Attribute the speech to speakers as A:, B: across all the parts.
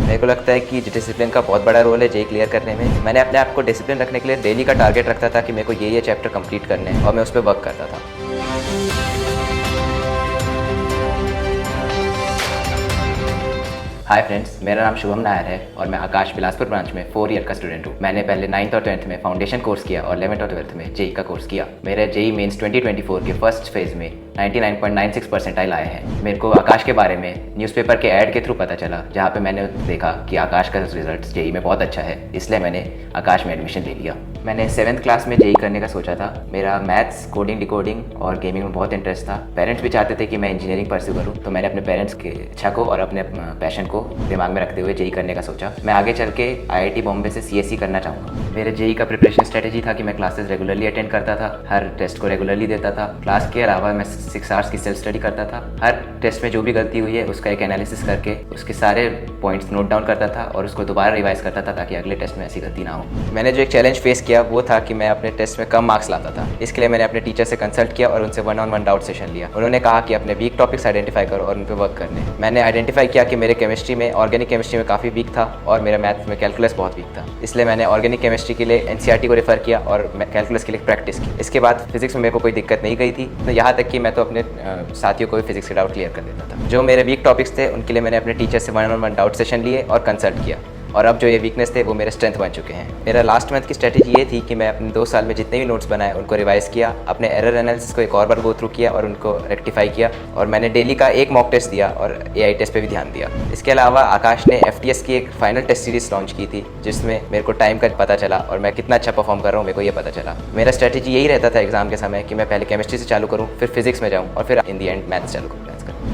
A: मेरे को लगता है कि डिसिप्लिन का बहुत बड़ा रोल है जेई क्लियर करने में। मैंने अपने आप को डिसिप्लिन रखने के लिए डेली का टारगेट रखता था कि मेरे को ये चैप्टर कंप्लीट करने हैं और मैं उस पर वर्क करता था। हाय फ्रेंड्स, मेरा नाम शुभम नायर है और मैं आकाश बिलासपुर ब्रांच में 4 ईयर का स्टूडेंट हूँ। मैंने पहले 9th और 10th में फाउंडेशन कोर्स किया और 11th और 12th में जेई का कोर्स किया। मेरे जेई मेंस 2024 के फर्स्ट फेज में 99.96 परसेंटाइल आए हैं। मेरे को आकाश के बारे में न्यूज़पेपर के ऐड के थ्रू पता चला, जहाँ पे मैंने देखा कि आकाश का रिजल्ट जेई में बहुत अच्छा है, इसलिए मैंने आकाश में एडमिशन ले लिया। मैंने 7th क्लास में जेई करने का सोचा था। मेरा मैथ्स, कोडिंग, डिकोडिंग और गेमिंग में बहुत इंटरेस्ट था। पेरेंट्स भी चाहते थे कि मैं इंजीनियरिंग परस्यू करूँ, तो मैंने अपने पेरेंट्स की इच्छा को और अपने पैशन को दिमाग में रखते हुए जेई करने का सोचा। मैं आगे चल के IIT बॉम्बे से CSE करना चाहूँगा। मेरे जेई का प्रिपरेशन स्ट्रेटेजी था कि मैं क्लासेस रेगुलरली अटेंड करता था, हर टेस्ट को रेगुलरली देता था। क्लास के अलावा मैं 6 आवर्स की सेल्फ स्टडी करता था। हर टेस्ट में जो भी गलती हुई है उसका एक एनालिसिस करके उसके सारे पॉइंट्स नोट डाउन करता था और उसको दोबारा रिवाइज करता था ताकि अगले टेस्ट में ऐसी गलती ना हो। मैंने जो एक चैलेंज फेस किया वो था कि मैं अपने टेस्ट में कम मार्क्स लाता था। इसके लिए मैंने अपने टीचर से कंसल्ट किया और उनसे 1-on-1 डाउट सेशन लिया। उन्होंने कहा कि अपने वीक टॉपिक्स आइडेंटिफाई करो और उन पर वर्क करने। मैंने आइडेंटिफाई किया कि मेरे केमिस्ट्री में, ऑर्गेनिक केमिस्ट्री में काफ़ी वीक था और मेरा मैथ्स में कैलकुलस बहुत वीक था। इसलिए मैंने ऑर्गेनिक केमिस्ट्री के लिए NCERT को रेफर किया और कैलकुलस के लिए प्रैक्टिस की। इसके बाद फिजिक्स में मेरे को कोई दिक्कत नहीं गई थी, तो यहाँ तक कि मैं तो अपने साथियों को भी फिजिक्स के डाउट क्लियर कर देता था। जो मेरे वीक टॉपिक्स थे उनके लिए मैंने अपने टीचर से 1-on-1 डाउट सेशन लिए और कंसल्ट किया, और अब जो ये वीकनेस थे वो मेरे स्ट्रेंथ बन चुके हैं। मेरा लास्ट मंथ की स्ट्रेटेजी ये थी कि मैं अपने 2 साल में जितने भी नोट्स बनाए उनको रिवाइज़ किया, अपने एरर एनालिसिस को एक और बार गो थ्रू किया और उनको रेक्टिफाई किया, और मैंने डेली का एक मॉक टेस्ट दिया और AI टेस्ट पे भी ध्यान दिया। इसके अलावा आकाश ने FTS की एक फाइनल टेस्ट सीरीज लॉन्च की थी, जिसमें मेरे को टाइम का पता चला और मैं कितना अच्छा परफॉर्म कर रहा हूँ मेरे को ये पता चला। मेरा स्ट्रेटेजी यही रहता था एग्जाम के समय कि मैं पहले केमिस्ट्री से चालू करूँ, फिर फिजिक्स में जाऊँ और फिर इन दी एंड मैथ्स चालू करूँ।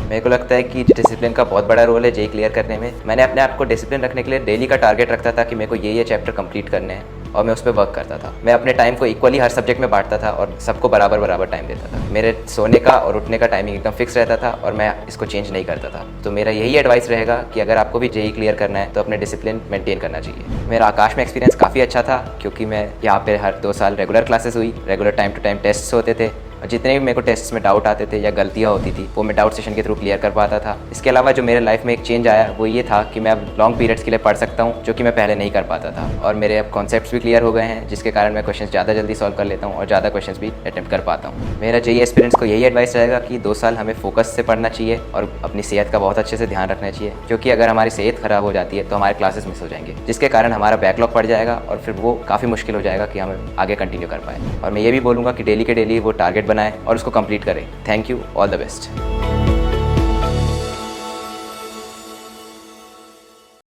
A: मेरे को लगता है कि डिसिप्लिन का बहुत बड़ा रोल है जेई क्लियर करने में। मैंने अपने आप को डिसिप्लिन रखने के लिए डेली का टारगेट रखता था कि मेरे को ये चैप्टर कंप्लीट करने हैं और मैं उस पर वर्क करता था। मैं अपने टाइम को इक्वली हर सब्जेक्ट में बांटता था और सबको बराबर टाइम देता था। मेरे सोने का और उठने का टाइमिंग एकदम फिक्स रहता था और मैं इसको चेंज नहीं करता था। तो मेरा यही एडवाइस रहेगा कि अगर आपको भी जेई क्लियर करना है तो अपने डिसिप्लिन मेंटेन करना चाहिए। मेरा आकाश में एक्सपीरियंस काफ़ी अच्छा था, क्योंकि मैं यहाँ पे हर 2 साल रेगुलर क्लासेस हुई, regular time to time tests होते थे, और जितने भी मेरे को टेस्ट में डाउट आते थे या गलतियाँ होती थी वो मैं डाउट सेशन के थ्रू क्लियर कर पाता था। इसके अलावा जो मेरे लाइफ में एक चेंज आया वो ये था कि मैं अब लॉन्ग पीरियड्स के लिए पढ़ सकता हूँ, जो कि मैं पहले नहीं कर पाता था, और मेरे अब कॉन्सेप्ट्स भी क्लियर हो गए हैं, जिसके कारण मैं क्वेश्चन ज़्यादा जल्दी सॉल्व कर लेता हूँ और ज़्यादा क्वेश्चन भी अटेम्प्ट कर पाता हूँ। मेरा जेई एस्पिरेंट्स को यही एडवाइस रहेगा कि 2 साल हमें फोकस से पढ़ना चाहिए और अपनी सेहत का बहुत अच्छे से ध्यान रखना चाहिए, क्योंकि अगर हमारी सेहत खराब हो जाती है तो हमारे क्लासेस मिस हो जाएंगे, जिसके कारण हमारा बैकलॉग पड़ जाएगा और फिर वो काफ़ी मुश्किल हो जाएगा कि हम आगे कंटिन्यू कर पाएँ। और मैं ये भी बोलूँगा कि डेली के डेली वो टारगेट बनाएं और उसको कंप्लीट करें। Thank you, all the best.